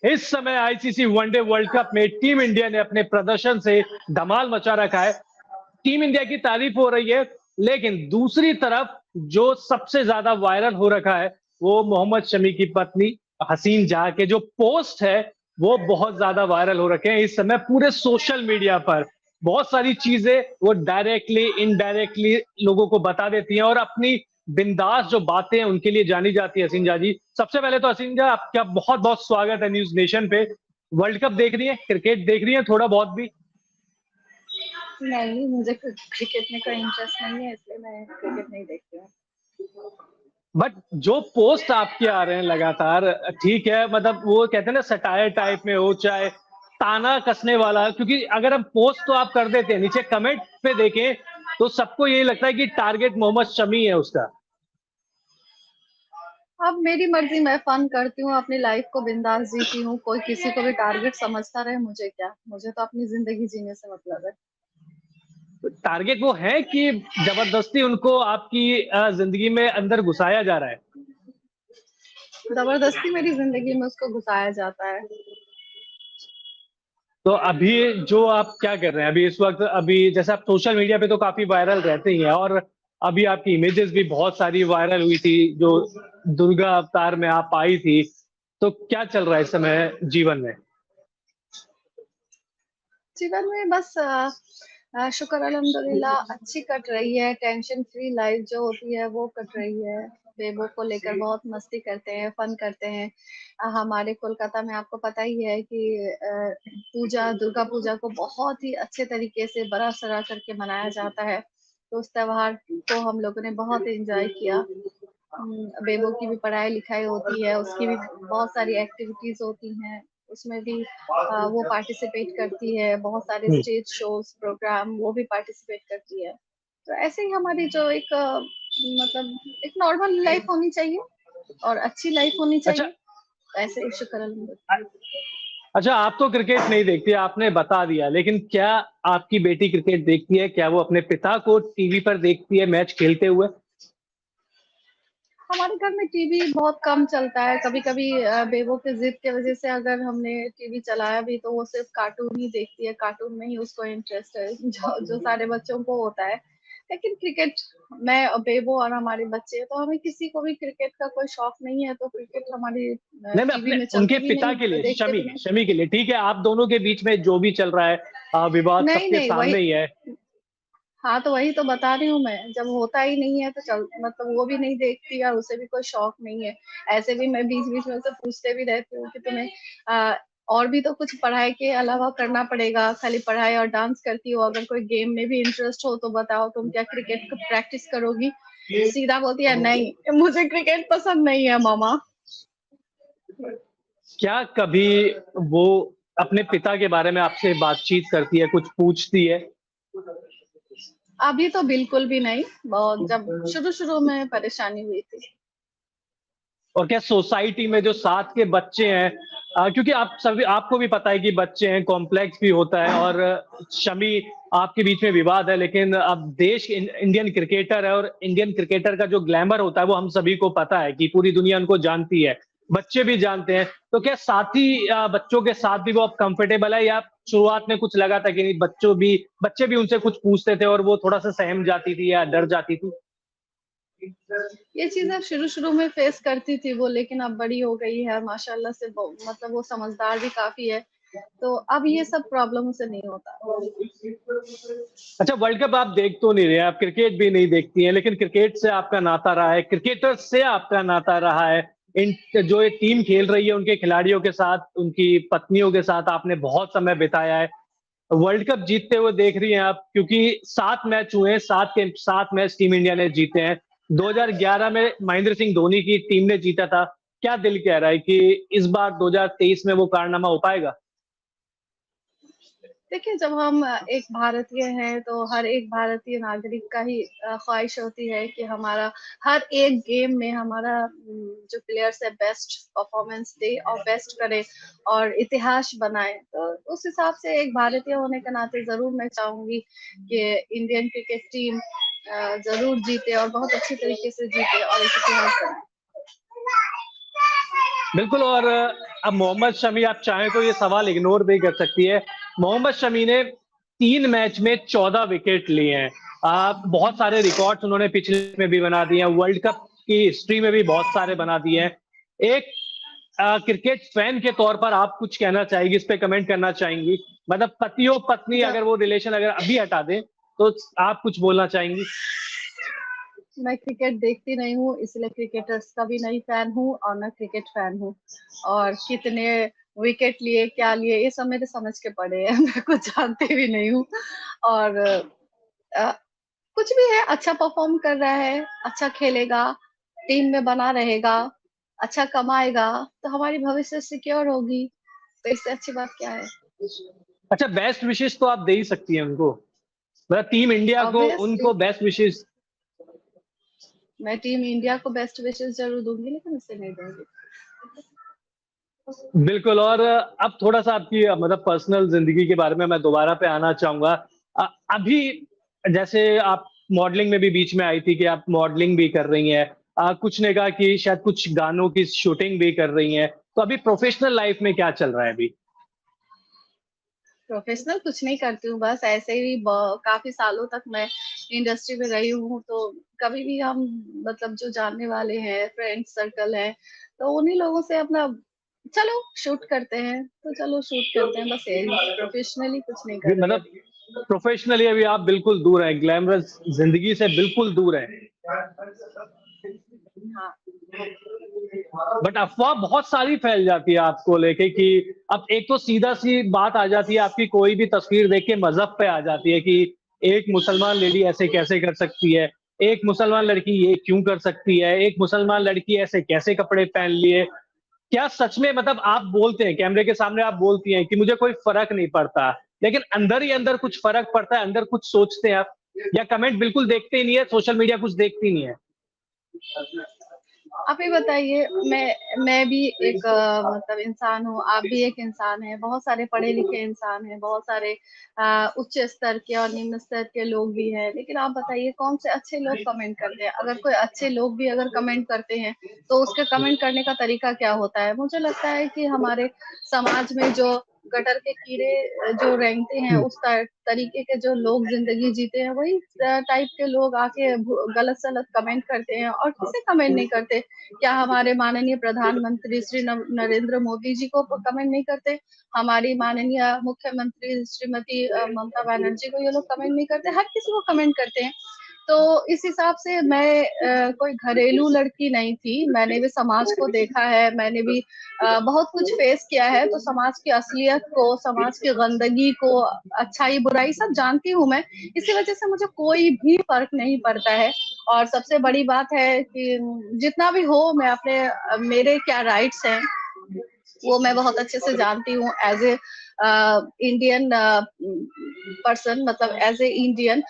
इस समय ICC one day world cup में टीम इंडिया ने अपने प्रदर्शन से धमाल मचा रखा है। टीम इंडिया की तारीफ हो रही है, लेकिन दूसरी तरफ जो सबसे ज्यादा वायरल हो रखा है वो मोहम्मद शमी की पत्नी हसीन जहां के जो पोस्ट है वो बहुत ज्यादा वायरल हो रखे हैं इस समय पूरे सोशल मीडिया पर। बहुत सारी चीजें वो डायरेक्टली इनडायरेक्टली लोगों को बता देती हैं और अपनी बिंदास जो बातें हैं उनके लिए जानी जाती है हसीन जहां जी। सबसे पहले तो हसीन जहां आपका बहुत बहुत स्वागत है न्यूज नेशन पे। वर्ल्ड कप देख रही है, क्रिकेट देख रही है थोड़ा बहुत भी? नहीं, मुझे क्रिकेट में कोई इंटरेस्ट नहीं है, इसलिए मैं क्रिकेट नहीं देखती हूँ। बट जो पोस्ट आपके आ रहे हैं लगातार, ठीक है, मतलब वो कहते हैं ना सटायर टाइप में हो चाहे ताना कसने वाला, क्योंकि अगर हम पोस्ट तो आप कर देते हैं, नीचे कमेंट पे देखें तो सबको यही लगता है कि टारगेट मोहम्मद शमी है उसका। अब मेरी मर्जी, मैं फन करती हूँ, अपनी लाइफ को बिंदास जीती हूँ। कोई किसी को भी टारगेट समझता रहे, मुझे क्या, मुझे तो अपनी जिंदगी जीने से मतलब है। टारगेट वो है कि जबरदस्ती उनको आपकी जिंदगी में अंदर घुसाया जा रहा है? जबरदस्ती मेरी जिंदगी में उसको घुसाया जाता है। तो अभी जो आप क्या कर रहे हैं अभी इस वक्त? अभी जैसे आप सोशल मीडिया पे तो काफी वायरल रहते ही हैं, और अभी आपकी इमेजेस भी बहुत सारी वायरल हुई थी जो दुर्गा अवतार में आप आई थी। तो क्या चल रहा है इस समय जीवन में? जीवन में बस शुक्र अल्हम्दुलिल्लाह अच्छी कट रही है। टेंशन फ्री लाइफ जो होती है वो कट रही है। बेबो को लेकर बहुत मस्ती करते हैं, फन करते हैं। हमारे कोलकाता में आपको पता ही है कि पूजा, दुर्गा पूजा को बहुत ही अच्छे तरीके से बड़ा सरा करके मनाया जाता है। तो उस त्योहार को हम लोगों ने बहुत एंजॉय किया। बेबो की भी पढ़ाई लिखाई होती है, उसकी भी बहुत सारी एक्टिविटीज होती हैं, उसमें भी वो पार्टिसिपेट करती है। बहुत सारे हम्म। स्टेज शोज प्रोग्राम वो भी पार्टिसिपेट करती है। तो ऐसे ही हमारी जो एक मतलब एक नॉर्मल लाइफ होनी चाहिए और अच्छी लाइफ होनी अच्छा। चाहिए। ऐसे ही शुक्र अल्हम्दुलिल्लाह। अच्छा, आप तो क्रिकेट नहीं देखती, आपने बता दिया, लेकिन क्या आपकी बेटी क्रिकेट देखती है? क्या वो अपने पिता को टीवी पर देखती है मैच खेलते हुए? हमारे घर में टीवी बहुत कम चलता है। कभी कभी बेबो के जिद की वजह से अगर हमने टीवी चलाया भी तो वो सिर्फ कार्टून ही देखती है। कार्टून में ही उसको इंटरेस्ट है, जो जो सारे बच्चों को होता है। लेकिन क्रिकेट, मैं और बेबो और हमारे बच्चे, तो हमें किसी को भी क्रिकेट का कोई शौक नहीं है, तो क्रिकेट हमारी नहीं, मैं टीवी अपने में उनके चलती भी पिता नहीं, के लिए, देखते शमी भी नहीं। शमी के लिए, ठीक है, आप दोनों के बीच में जो भी चल रहा है विवाद नहीं सबके नहीं, वही, सामने ही है। हाँ तो वही तो बता रही हूँ मैं। जब होता ही नहीं है तो चल, मतलब वो भी नहीं देखती और उसे भी कोई शौक नहीं है। ऐसे भी मैं बीच बीच में उसे पूछते भी रहती हूँ कि तुम्हें आ, और भी तो कुछ पढ़ाई के अलावा करना पड़ेगा, खाली पढ़ाई और डांस करती हो? अगर कोई गेम में भी इंटरेस्ट हो तो बताओ, तुम क्या क्रिकेट को प्रैक्टिस करोगी? सीधा बोलती है नहीं, मुझे क्रिकेट पसंद नहीं है मामा। क्या कभी वो अपने पिता के बारे में आपसे बातचीत करती है, कुछ पूछती है? अभी तो बिल्कुल भी नहीं, बहुत जब शुरू शुरू में परेशानी हुई थी। और क्या सोसाइटी में जो साथ के बच्चे हैं, क्योंकि आप सभी, आपको भी पता है कि बच्चे हैं, कॉम्प्लेक्स भी होता है, और शमी आपके बीच में विवाद है, लेकिन अब देश इंडियन क्रिकेटर है, और इंडियन क्रिकेटर का जो ग्लैमर होता है वो हम सभी को पता है कि पूरी दुनिया उनको जानती है, बच्चे भी जानते हैं। तो क्या साथी बच्चों के साथ भी वो अब कंफर्टेबल है, या शुरुआत में कुछ लगा था कि नहीं, बच्चे भी उनसे कुछ पूछते थे और वो थोड़ा सा सहम जाती थी या डर जाती थी? ये चीजें शुरू शुरू में फेस करती थी वो, लेकिन अब बड़ी हो गई है माशाल्लाह से। मतलब वो समझदार भी काफी है, तो अब ये सब प्रॉब्लम उसे नहीं होता। अच्छा, वर्ल्ड कप आप देख तो नहीं रहे, आप क्रिकेट भी नहीं देखती हैं, लेकिन क्रिकेट से आपका नाता रहा है, क्रिकेटर से आपका नाता रहा है। इन जो ये टीम खेल रही है उनके खिलाड़ियों के साथ, उनकी पत्नियों के साथ आपने बहुत समय बिताया है। वर्ल्ड कप जीतते हुए देख रही हैं आप, क्योंकि 7 मैच हुए हैं, 7 के 7 मैच टीम इंडिया ने जीते हैं। 2011 में महेंद्र सिंह धोनी की टीम ने जीता था। क्या दिल कह रहा है कि इस बार 2023 में वो कारनामा हो पाएगा? देखिए, जब हम एक भारतीय हैं तो हर एक भारतीय नागरिक का ही ख्वाहिश होती है कि हमारा हर एक गेम में हमारा जो प्लेयर्स है बेस्ट परफॉर्मेंस दे और बेस्ट करे और इतिहास बनाए। तो उस हिसाब से एक भारतीय होने के नाते जरूर मैं चाहूंगी कि इंडियन क्रिकेट टीम जरूर जीते और बहुत अच्छी तरीके से जीते और एक इतिहास बनाए। बिल्कुल। और अब मोहम्मद शमी, आप चाहें तो ये सवाल इग्नोर भी कर सकती है। मोहम्मद शमी ने 3 मैच में 14 विकेट लिए हैं। बहुत सारे रिकॉर्ड्स उन्होंने पिछले में भी बना दिए हैं, वर्ल्ड कप की हिस्ट्री में भी बहुत सारे बना दिए हैं। एक क्रिकेट फैन के तौर पर आप कुछ कहना चाहेंगी, इस पे कमेंट करना चाहेंगी? मतलब पति और पत्नी जब अगर वो रिलेशन अगर अभी हटा दें, तो आप कुछ बोलना चाहेंगी? मैं क्रिकेट देखती नहीं हूँ, इसलिए क्रिकेटर्स का भी नहीं फैन हूँ और ना क्रिकेट फैन हूँ। और कितने विकेट लिए, क्या लिए, ये सब मेरे समझ के पड़े हैं। मैं कुछ जानती भी नहीं हूँ। और अ, कुछ भी है, अच्छा परफॉर्म कर रहा है, अच्छा खेलेगा, टीम में बना रहेगा, अच्छा कमाएगा, तो हमारी भविष्य सिक्योर होगी। तो इससे अच्छी बात क्या है? अच्छा, बेस्ट विशेस तो आप दे ही सकती हैं उनको, मतलब टीम इंडिया को ऑब्वियसली उनको बेस्ट विशेस। मैं टीम इंडिया को बेस्ट विशेस जरूर दूंगी, लेकिन उसे नहीं दूंगी। बिल्कुल। और अब थोड़ा-सा आपकी मतलब पर्सनल ज़िंदगी के बारे में मैं दोबारा पे आना चाहूँगा। अभी जैसे आप मॉडलिंग में भी बीच में आई थी कि आप मॉडलिंग भी कर रही हैं। कुछ ने कहा कि शायद कुछ गानों की शूटिंग भी कर रही हैं। तो अभी प्रोफ़ेशनल लाइफ़ में क्या चल रहा है अभी? प्रोफेशनल कुछ नहीं करती हूँ, बस ऐसे ही काफी सालों तक मैं इंडस्ट्री में रही हूँ, तो कभी भी हम मतलब जो जानने वाले हैं, फ्रेंड सर्कल है, तो उन्हीं लोगों से अपना चलो शूट करते हैं, तो चलो शूट करते हैं, बस यही। प्रोफेशनली कुछ नहीं कर रही मतलब अभी। प्रोफ़ेशनली अभी आप बिल्कुल दूर हैं, ग्लैमरस ज़िंदगी से बिल्कुल दूर हैं। हाँ। बट अफ़वाह बहुत सारी फैल जाती है आपको लेके कि अब एक तो सीधा-सी बात आ जाती है, आपकी कोई भी तस्वीर देख के मज़हब पे आ जाती है कि एक मुसलमान लेडी ऐसे कैसे कर सकती है? एक मुसलमान लड़की ये क्यों कर सकती है? एक मुसलमान लड़की ऐसे कैसे कपड़े पहन लिए? क्या सच में मतलब आप बोलते हैं, कैमरे के सामने आप बोलती हैं कि मुझे कोई फ़र्क नहीं पड़ता, लेकिन अंदर ही अंदर कुछ फ़र्क पड़ता है, अंदर कुछ सोचते हैं आप? या कमेंट बिल्कुल देखते ही नहीं है, सोशल मीडिया कुछ देखती नहीं है? आप ही बताइए, मैं भी एक मतलब इंसान हूँ, आप भी एक इंसान हैं, बहुत सारे पढ़े-लिखे इंसान हैं, बहुत सारे उच्च स्तर के और निम्न स्तर के लोग भी हैं। लेकिन आप बताइए कौन से अच्छे लोग कमेंट करते हैं? अगर कोई अच्छे लोग भी अगर कमेंट करते हैं, तो उसके कमेंट करने का तरीका क्या होता है? मुझे लगता है कि हमारे समाज में जो गटर के कीड़े जो रेंगते हैं, हुँ। उस तरीके के जो लोग ज़िंदगी जीते हैं, वही टाइप के लोग आके गलत-सलत कमेंट करते हैं और किसे कमेंट नहीं करते। क्या हमारे माननीय प्रधानमंत्री श्री नरेंद्र मोदी जी को कमेंट नहीं करते? हमारी माननीय मुख्यमंत्री श्रीमती ममता बनर्जी को ये लोग कमेंट नहीं करते? हर किसी को कमेंट करते हैं। तो इस हिसाब से मैं कोई घरेलू लड़की नहीं थी, मैंने भी समाज को देखा है, मैंने भी बहुत कुछ फेस किया है, तो समाज की असलियत को, समाज की गंदगी को, अच्छाई-बुराई सब जानती हूँ मैं। इसी वजह से मुझे कोई भी फ़र्क नहीं पड़ता है। और सबसे बड़ी बात है कि जितना भी हो मैं अपने मेरे क्या राइट्स हैं, वो मैं बहुत अच्छे से जानती हूँ एज़ ए इंडियन पर्सन, मतलब एज़ ए इंडियन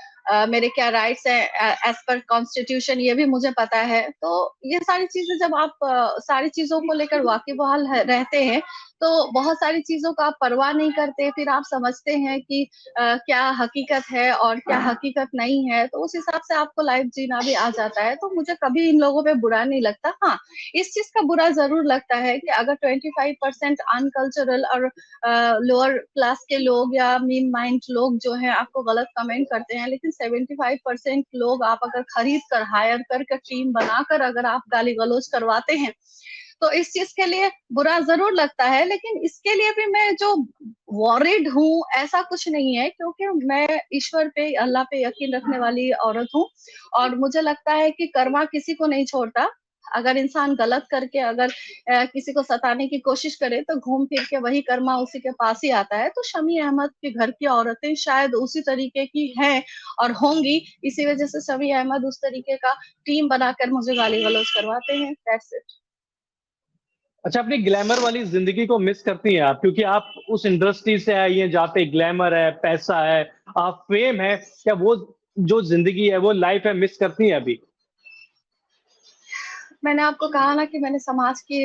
मेरे क्या राइट्स हैं एज़ पर कॉन्स्टिट्यूशन, ये भी मुझे पता है। तो ये सारी चीज़ें जब आप सारी चीज़ों को लेकर वाकिबहाल रहते हैं, तो बहुत सारी चीज़ों का आप परवाह नहीं करते, फिर आप समझते हैं कि क्या हकीकत है और क्या हकीकत नहीं है, तो उस हिसाब से आपको लाइफ़ जीना भी आ जाता है। तो मुझे कभी इन लोगों पे बुरा नहीं लगता। हाँ, इस चीज़ का बुरा ज़रूर लगता है कि अगर 25% अनकल्चरल और लोअर क्लास के लोग या मीन माइंड लोग जो हैं आपको गलत कमेंट करते हैं, लेकिन 75% लोग आप अगर खरीद कर, हायर करके, टीम बनाकर अगर आप गाली-गलौज करवाते हैं, तो इस चीज़ के लिए बुरा ज़रूर लगता है। लेकिन इसके लिए भी मैं जो वॉरिड हूँ, ऐसा कुछ नहीं है, क्योंकि मैं ईश्वर पे, अल्लाह पे यकीन रखने वाली औरत हूँ और मुझे लगता है कि कर्मा किसी को नहीं छोड़ता। अगर इंसान गलत करके अगर किसी को सताने की कोशिश करे, तो घूम फिर के वही कर्मा उसी के पास ही आता है। तो शमी अहमद के घर की औरतें शायद उसी तरीके की हैं और होंगी, इसी वजह से शमी अहमद उस तरीके का टीम बनाकर मुझे गाली-गलौज करवाते हैं। That's it. अच्छा, अपनी ग्लैमर वाली ज़िंदगी को मिस करती हैं आप, क्योंकि आप उस इंडस्ट्री से आई हैं जहाँ पे ग्लैमर है, पैसा है, फेम है। क्या वो जो ज़िंदगी है, वो लाइफ़ है, मिस करती हैं अभी? मैंने आपको कहा ना कि मैंने समाज के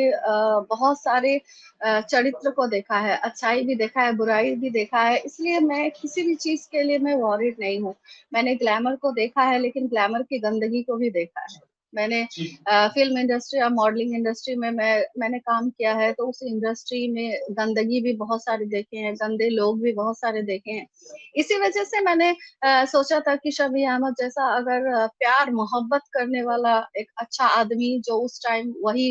बहुत सारे चरित्र को देखा है, अच्छाई भी देखा है, बुराई भी देखा है, इसलिए मैं किसी भी चीज़ के लिए मैं वॉरिड नहीं हूँ। मैंने ग्लैमर को देखा है, लेकिन ग्लैमर की गंदगी को भी देखा है। मैंने फिल्म इंडस्ट्री और मॉडलिंग इंडस्ट्री में मैंने काम किया है, तो उस इंडस्ट्री में गंदगी भी बहुत सारे देखे हैं, गंदे लोग भी बहुत सारे देखे हैं। इसी वजह से मैंने सोचा था कि शमी अहमद जैसा अगर प्यार मोहब्बत करने वाला एक अच्छा आदमी, जो उस टाइम वही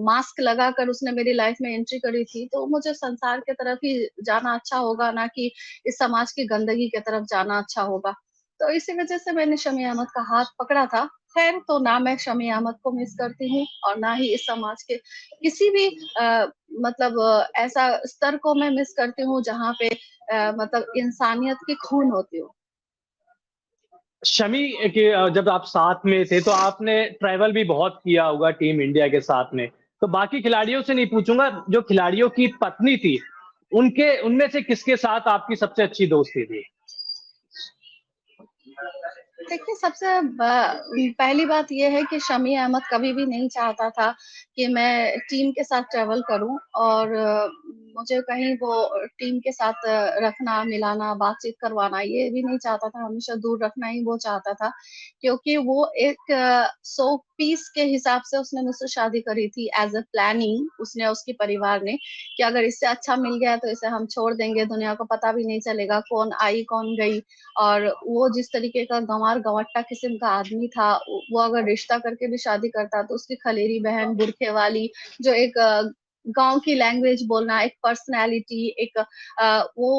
मास्क लगाकर उसने मेरी लाइफ में एंट्री करी थी, तो मुझे संसार की तरफ ही जाना अच्छा होगा, ना कि इस समाज की गंदगी की तरफ जाना अच्छा होगा। तो इसी वजह से मैंने शमी अहमद का हाथ पकड़ा था। खैर, तो ना मैं शमी अहमद को मिस करती हूँ और ना ही इस समाज के किसी भी मतलब ऐसा स्तर को मैं मिस करती हूँ जहाँ पे मतलब इंसानियत की खून होती हो। शमी के जब आप साथ में थे तो आपने ट्रैवल भी बहुत किया होगा टीम इंडिया के साथ में। तो बाकी खिलाड़ियों से नहीं पूछूंगा, जो खिलाड़ियों की पत्नी थी, उनके उनमें से किसके साथ आपकी सबसे अच्छी दोस्ती थी? देखिए, सबसे पहली बात ये है कि शमी अहमद कभी भी नहीं चाहता था कि मैं टीम के साथ ट्रैवल करूं, और मुझे कहीं वो टीम के साथ रखना, मिलाना, बातचीत करवाना ये भी नहीं चाहता था। हमेशा दूर रखना ही वो चाहता था, क्योंकि वो एक सौ पीस के हिसाब से उसने मुझसे शादी करी थी, एज अ प्लानिंग उसने, उसके परिवार ने, कि अगर इससे अच्छा मिल गया तो इसे हम छोड़ देंगे, दुनिया को पता भी नहीं चलेगा कौन आई कौन गई। और वो जिस तरीके का गंवार-गंवट्टा किस्म का आदमी था, वो अगर रिश्ता करके भी शादी करता तो उसकी खलेरी बहन, बुरखे वाली, जो एक गाँव की लैंग्वेज बोलना, एक पर्सनैलिटी, एक वो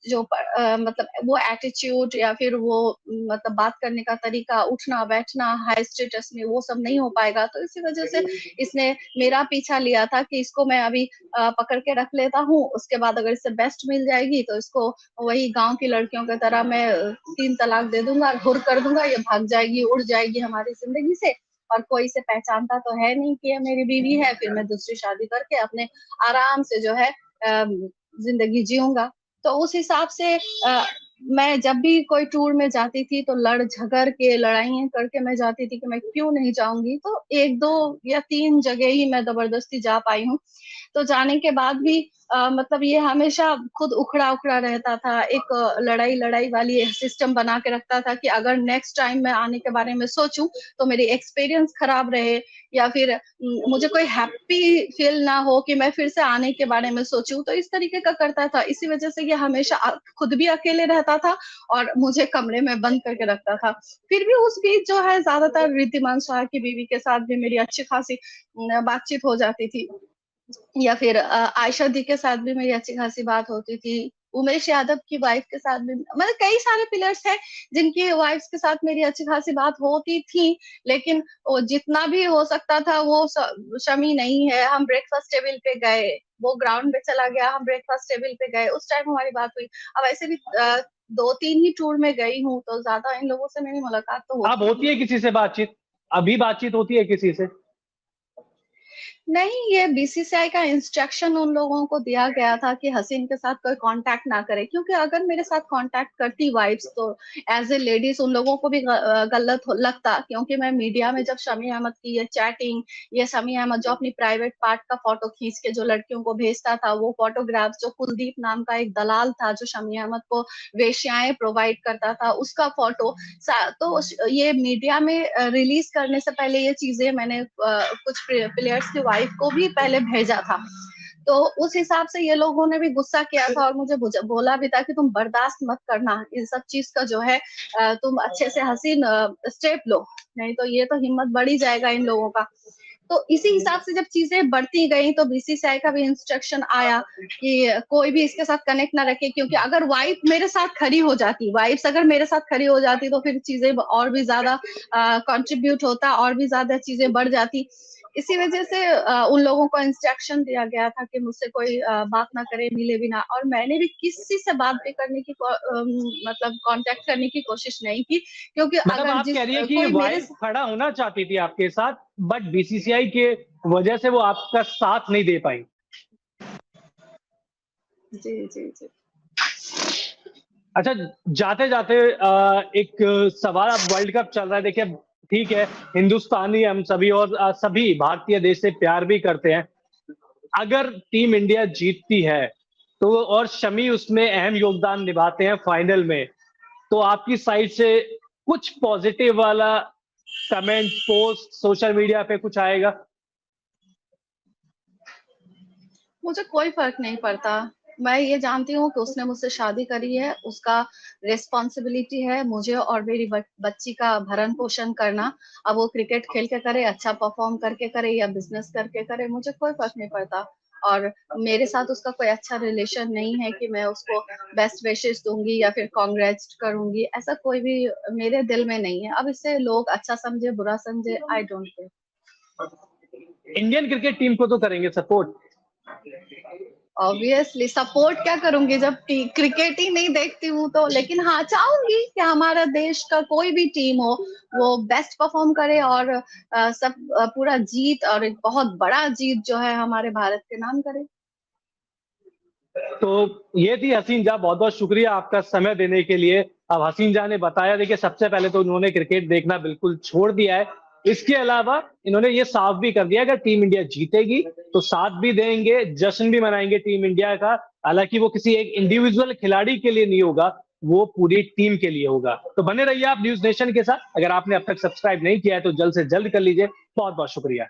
जो मतलब वो एटीट्यूड या फिर वो मतलब बात करने का तरीका, उठना-बैठना हाई स्टेटस में, वो सब नहीं हो पाएगा। तो इसी वजह से इसने मेरा पीछा लिया था कि इसको मैं अभी पकड़ के रख लेता हूँ, उसके बाद अगर इससे बेस्ट मिल जाएगी तो इसको वही गाँव की लड़कियों की तरह मैं 3 तलाक दे दूँगा, हुर कर दूँगा, ये भाग जाएगी, उड़ जाएगी हमारी ज़िंदगी से, और कोई इसे पहचानता तो है नहीं कि ये मेरी बीवी है, फिर मैं दूसरी शादी करके अपने आराम से जो है ज़िंदगी जीऊँगा। तो उस हिसाब से मैं जब भी कोई टूर में जाती थी तो लड़-झगड़ के, लड़ाइयाँ करके मैं जाती थी कि मैं क्यों नहीं जाऊँगी, तो 1, 2 या 3 जगह ही मैं ज़बरदस्ती जा पाई हूँ। तो जाने के बाद भी मतलब ये हमेशा खुद उखड़ा-उखड़ा रहता था। एक लड़ाई-लड़ाई वाली सिस्टम बना के रखता था कि अगर नेक्स्ट टाइम मैं आने के बारे में सोचूँ, तो मेरी एक्सपीरियंस खराब रहे, या फिर मुझे कोई हैप्पी फील ना हो कि मैं फिर से आने के बारे में सोचूँ, तो इस तरीके का करता था। इसी वजह से ये हमेशा खुद भी अकेले रहता था और मुझे कमरे में बंद करके रखता था। फिर भी उस बीच जो है ज़्यादातर ऋद्धिमान शाह की बीवी के साथ भी मेरी अच्छी खासी बातचीत हो जाती थी। या फिर आयशा दी के साथ भी मेरी अच्छी खासी बात होती थी। उमेश यादव की वाइफ के साथ भी, मतलब कई सारे प्लेयर्स हैं जिनकी वाइफ्स के साथ मेरी अच्छी खासी बात होती थी, लेकिन वो जितना भी हो सकता था वो शमी नहीं है। हम ब्रेकफास्ट टेबल पे गए, वो ग्राउंड पे चला गया, हम ब्रेकफास्ट टेबल पे गए, उस टाइम हमारी बात हुई। अब ऐसे भी 2-3 ही टूर में गई हूँ, तो ज़्यादा इन लोगों से मेरी मुलाकात तो अब होती होती नहीं है है। किसी से बातचीत? अभी बातचीत होती है किसी से? नहीं, ये बीसीसीआई का इंस्ट्रक्शन उन लोगों को दिया गया था कि हसीन के साथ कोई कॉन्टैक्ट ना करे, क्योंकि अगर मेरे साथ कॉन्टैक्ट करती वाइफ्स तो एज़ अ लेडीज़ उन लोगों को भी गलत लगता, क्योंकि मैं मीडिया में जब शमी अहमद की ये चैटिंग, ये शमी अहमद जो अपनी प्राइवेट पार्ट का फ़ोटो खींच के जो लड़कियों को भेजता था, वो फ़ोटोग्राफ्स जो कुलदीप नाम का एक दलाल था, जो शमी अहमद को वेश्याएँ प्रोवाइड करता था, उसका फ़ोटो तो ये मीडिया में रिलीज़ करने से पहले ये चीज़ें मैंने कुछ प्लेयर्स की वाइफ को भी पहले भेजा था। तो उस हिसाब से ये लोगों ने भी गुस्सा किया था और मुझे बोला भी था कि तुम बर्दाश्त मत करना, इन सब चीज़ का जो है तुम अच्छे से हसीन स्टेप लो, नहीं तो ये तो हिम्मत बढ़ ही जाएगा इन लोगों का। तो इसी हिसाब से जब चीज़ें बढ़ती गई तो बीसीसीआई का भी इंस्ट्रक्शन आया कि कोई भी इसके साथ कनेक्ट ना रखे, क्योंकि अगर वाइफ मेरे साथ खड़ी हो जाती, वाइफ्स अगर मेरे साथ खड़ी हो जाती तो फिर चीज़ें और भी ज़्यादा कंट्रीब्यूट होता, और भी ज़्यादा चीज़ें बढ़ जाती। इसी वजह से उन लोगों को इंस्ट्रक्शन दिया गया था कि मुझसे कोई बात ना करे, मिले भी ना, और मैंने भी किसी से बात भी करने की मतलब कॉन्टैक्ट करने की कोशिश नहीं की, क्योंकि मतलब अगर आप कह रही है कि कोई मेरे वाइफ खड़ा होना चाहती थी आपके साथ, बट बीसीसीआई के वजह से वो आपका साथ नहीं दे पाई। जी, जी, जी। अच्छा, जाते-जाते एक सवाल, अब वर्ल्ड कप चल रहा है, देखिए ठीक है, हिंदुस्तानी हम सभी और सभी भारतीय देश से प्यार भी करते हैं। अगर टीम इंडिया जीतती है, तो और शमी उसमें अहम योगदान निभाते हैं फाइनल में, तो आपकी साइड से कुछ पॉजिटिव वाला कमेंट, पोस्ट, सोशल मीडिया पे कुछ आएगा? मुझे कोई फ़र्क नहीं पड़ता। मैं ये जानती हूँ कि उसने मुझसे शादी करी है, उसका रिस्पॉन्सिबिलिटी है मुझे और मेरी बच्ची का भरण-पोषण करना। अब वो क्रिकेट खेल के करे, अच्छा परफ़ॉर्म करके करे या बिज़नेस करके करे, मुझे कोई फ़र्क नहीं पड़ता। और मेरे साथ उसका कोई अच्छा रिलेशन नहीं है कि मैं उसको बेस्ट विशेज़ दूँगी या फिर कांग्रेचुलेट करूँगी, ऐसा कोई भी मेरे दिल में नहीं है। अब इससे लोग अच्छा समझे, बुरा समझे, I don't care. Indian cricket team को तो करेंगे सपोर्ट। ऑब्वियसली सपोर्ट क्या करूँगी जब क्रिकेट ही नहीं देखती हूँ तो, लेकिन हाँ, चाहूँगी कि हमारा देश का कोई भी टीम हो, वो बेस्ट परफ़ॉर्म करे और पूरा जीत और एक बहुत बड़ा जीत जो है हमारे भारत के नाम करे। तो ये थी हसीन जहाँ, बहुत-बहुत शुक्रिया आपका समय देने के लिए। अब हसीन जहाँ ने बताया, देखिए सबसे पहले तो उन्होंने क्रिकेट देखना बिल्कुल छोड़ दिया है। इसके अलावा इन्होंने ये साफ भी कर दिया, अगर टीम इंडिया जीतेगी तो साथ भी देंगे, जश्न भी मनाएँगे टीम इंडिया का। हालाँकि वो किसी एक इंडिविजुअल खिलाड़ी के लिए नहीं होगा, वो पूरी टीम के लिए होगा। तो बने रहिए आप न्यूज़ नेशन के साथ। अगर आपने अब तक सब्सक्राइब नहीं किया है तो जल्द से जल्द कर लीजिए। बहुत-बहुत शुक्रिया।